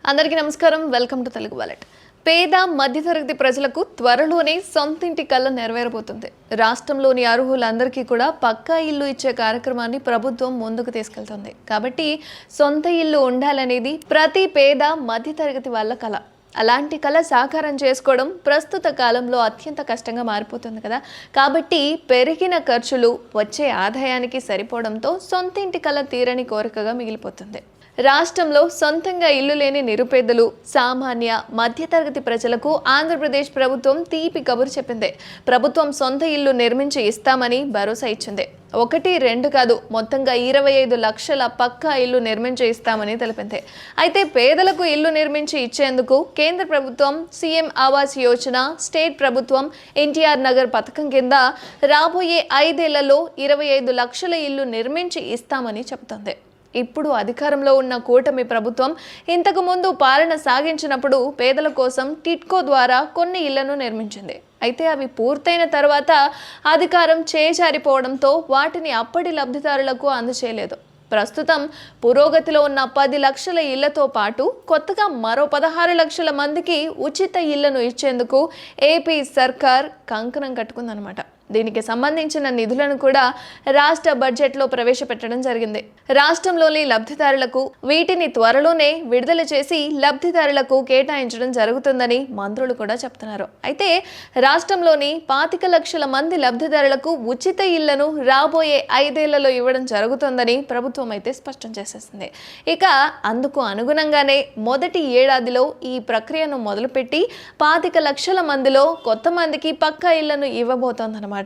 అందరికీ నమస్కారం. Welcome to Telugu wallet. పేద మధ్యతరగతి ప్రజలకు త్వరలోనే సొంతింటి కల నెరవేరబోతుంది. రాష్ట్రంలోని అర్హులందరికీ కూడా పక్కా ఇల్లు ఇచ్చే కార్యక్రమాన్ని ప్రభుత్వం ముందుకు తీసుకెళ్తుంది. కాబట్టి సొంత ఇల్లు ఉండాలనేది ప్రతి పేద మధ్యతరగతి వాళ్ళ కల. అలాంటి కళ సాకారం చేసుకోవడం ప్రస్తుత కాలంలో అత్యంత కష్టంగా మారిపోతుంది కదా. కాబట్టి పెరిగిన ఖర్చులు వచ్చే ఆదాయానికి సరిపోవడంతో సొంతింటి కళ తీరని కోరికగా మిగిలిపోతుంది. రాష్ట్రంలో సొంతంగా ఇల్లు లేని నిరుపేదలు, సామాన్య మధ్యతరగతి ప్రజలకు ఆంధ్రప్రదేశ్ ప్రభుత్వం తీపి కబురు చెప్పింది. ప్రభుత్వం సొంత ఇల్లు నిర్మించి ఇస్తామని భరోసా ఇచ్చింది. 1-2 కాదు, మొత్తంగా 25 లక్షల పక్కా ఇల్లు నిర్మించి ఇస్తామని తెలిపింది. అయితే పేదలకు ఇల్లు నిర్మించి ఇచ్చేందుకు కేంద్ర ప్రభుత్వం సీఎం ఆవాస్ యోజన, స్టేట్ ప్రభుత్వం ఎన్టీఆర్ నగర్ పథకం కింద రాబోయే 5 ఏళ్లలో 25 లక్షల ఇల్లు నిర్మించి ఇస్తామని చెబుతోంది. ఇప్పుడు అధికారంలో ఉన్న కూటమి ప్రభుత్వం ఇంతకు ముందు పాలన సాగించినప్పుడు పేదల కోసం టిట్కో ద్వారా కొన్ని ఇళ్లను నిర్మించింది. అయితే అవి పూర్తయిన తర్వాత అధికారం చేజారిపోవడంతో వాటిని అప్పటి లబ్ధిదారులకు అందజేయలేదు. ప్రస్తుతం పురోగతిలో ఉన్న 10 లక్షల ఇళ్లతో పాటు కొత్తగా మరో 16 లక్షల మందికి ఉచిత ఇళ్లను ఇచ్చేందుకు ఏపీ సర్కార్ కంకణం కట్టుకుందన్నమాట. దీనికి సంబంధించిన నిధులను కూడా రాష్ట్ర బడ్జెట్లో ప్రవేశపెట్టడం జరిగింది. రాష్ట్రంలోని లబ్ధిదారులకు వీటిని త్వరలోనే విడుదల చేసి లబ్ధిదారులకు కేటాయించడం జరుగుతుందని మంత్రులు కూడా చెప్తున్నారు. అయితే రాష్ట్రంలోని 25 లక్షల మంది లబ్ధిదారులకు ఉచిత ఇళ్లను రాబోయే 5 ఏళ్లలో ఇవ్వడం జరుగుతుందని ప్రభుత్వం అయితే స్పష్టం చేసేసింది. ఇక అందుకు అనుగుణంగానే మొదటి ఏడాదిలో ఈ ప్రక్రియను మొదలుపెట్టి 25 లక్షల మందిలో కొత్త మందికి పక్కా ఇళ్లను ఇవ్వబోతోందన్నమాట.